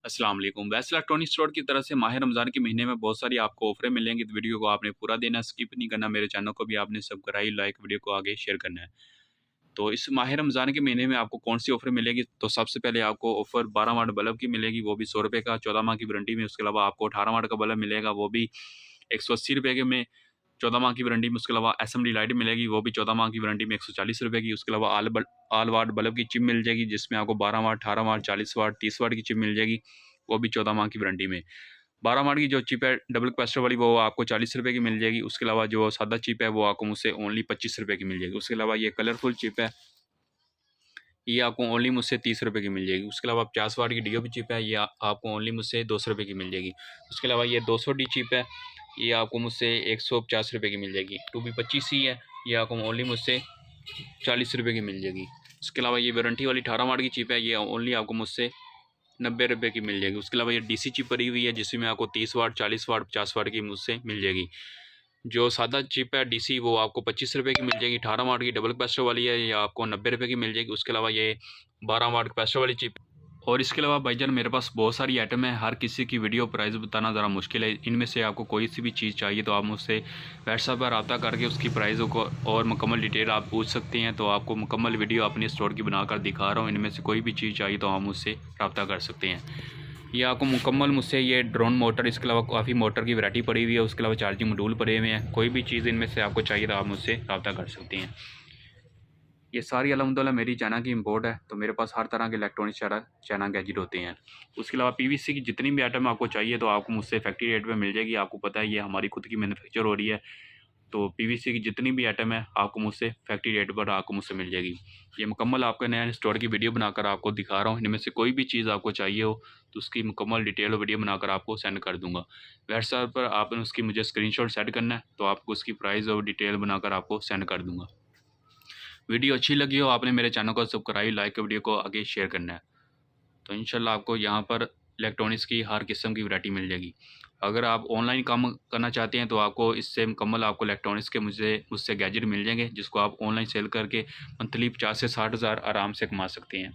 अस्सलाम वालेकुम। वैसे इलेक्ट्रॉनिक स्टोर की तरफ से माह रमज़ान के महीने में बहुत सारी आपको ऑफरें मिलेंगी, तो वीडियो को आपने पूरा देना, स्किप नहीं करना। मेरे चैनल को भी आपने सब्सक्राइब, लाइक, वीडियो को आगे शेयर करना है। तो इस माह रमज़ान के महीने में आपको कौन सी ऑफर मिलेगी? तो सबसे पहले आपको ऑफर 12 वाट बल्ब की मिलेगी, वो भी ₹100 का, 14 माह की वारंटी में। उसके अलावा आपको 18 वाट का बल्ब मिलेगा, वो भी ₹180 के में, 14 माह की वारंटी में। उसके अलावा एसएमडी लाइट मिलेगी, वो भी 14 माह की वारंटी में, ₹140 की। उसके अलावा ऑल वाट बल्ब की चिप मिल जाएगी, जिसमें आपको 12 वाट, 18 वाट, 40 वाट, 30 वाट की चिप मिल जाएगी, वो भी 14 माह की वारंटी में। 12 वाट की जो चिप है डबल कैपेसिटर वाली, वो आपको ₹40 की मिल जाएगी। उसके अलावा जो सादा चिप है वो आपको मुझसे ओनली ₹25 की मिल जाएगी। उसके अलावा ये कलरफुल चिप है, ये आपको ओनली मुझसे ₹30 की मिल जाएगी। उसके अलावा 50 वाट की डीओपी चिप है, ये आपको ओनली मुझसे ₹200 की मिल जाएगी। उसके अलावा ये 200D चिप है, ये आपको मुझसे ₹150 की मिल जाएगी। 2B25C है, ये आपको ओनली मुझसे ₹40 की मिल जाएगी। उसके अलावा ये वारंटी वाली 18 वाट की चिप है, ये ओनली आपको मुझसे ₹90 की मिल जाएगी। उसके अलावा ये डीसी चिप पड़ी हुई है, जिसमें आपको 30 वाट, 40 वाट, 50 वाट की मुझसे मिल जाएगी। जो सादा चिप है डीसी, वो आपको ₹25 की मिल जाएगी। 18 वाट की डबल कैपेसिटर वाली है, ये आपको ₹90 की मिल जाएगी। उसके अलावा ये 12 वाट कैपेसिटर वाली चिप। और इसके अलावा भाईजान मेरे पास बहुत सारी आइटम है, हर किसी की वीडियो प्राइस बताना ज़रा मुश्किल है। इनमें से आपको कोई सी भी चीज़ चाहिए तो आप मुझसे व्हाट्सएप पर रब्ता करके उसकी प्राइसों को और मुकम्मल डिटेल आप पूछ सकते हैं। तो आपको मुकम्मल वीडियो अपने स्टोर की बनाकर दिखा रहा हूँ। इनमें से कोई भी चीज़ चाहिए तो आप मुझसे रब्ता कर सकते हैं। ये आपको मुकम्मल मुझसे ये ड्रोन मोटर, इसके अलावा काफ़ी मोटर की वैरायटी पड़ी हुई है। उसके अलावा चार्जिंग मॉड्यूल पड़े हुए हैं। कोई भी चीज़ इनमें से आपको चाहिए तो आप मुझसे रब्ता कर सकते हैं। ये सारी अल्हम्दुलिल्लाह मेरी चाइना की इंपोर्ट है, तो मेरे पास हर तरह के इलेक्ट्रॉनिक चाइना गैजेट होते हैं। उसके अलावा पीवीसी की जितनी भी आइटम आपको चाहिए तो आपको मुझसे फैक्ट्री रेट पे मिल जाएगी। आपको पता है ये हमारी खुद की मैन्युफैक्चर हो रही है, तो पीवीसी की जितनी भी आइटम है आपको मुझसे फैक्ट्री रेट पर आपको मुझसे मिल जाएगी। ये मुकम्मल आपका नया स्टोर की वीडियो बनाकर आपको दिखा रहा हूँ। इनमें से कोई भी चीज़ आपको चाहिए हो तो उसकी मुकम्मल डिटेल वीडियो बनाकर आपको सेंड कर दूँगा। व्हाट्सएप पर आपने उसकी मुझे स्क्रीनशॉट सेंड करना है, तो आपको उसकी प्राइस और डिटेल बनाकर आपको सेंड कर दूँगा। वीडियो अच्छी लगी हो, आपने मेरे चैनल को सब्सक्राइब, लाइक, वीडियो को आगे शेयर करना है। तो इंशाल्लाह आपको यहाँ पर इलेक्ट्रॉनिक्स की हर किस्म की वैरायटी मिल जाएगी। अगर आप ऑनलाइन काम करना चाहते हैं तो आपको इससे मुकम्मल आपको इलेक्ट्रॉनिक्स के मुझसे गैजेट मिल जाएंगे, जिसको आप ऑनलाइन सेल करके मंथली 50 से 60 हज़ार आराम से कमा सकते हैं।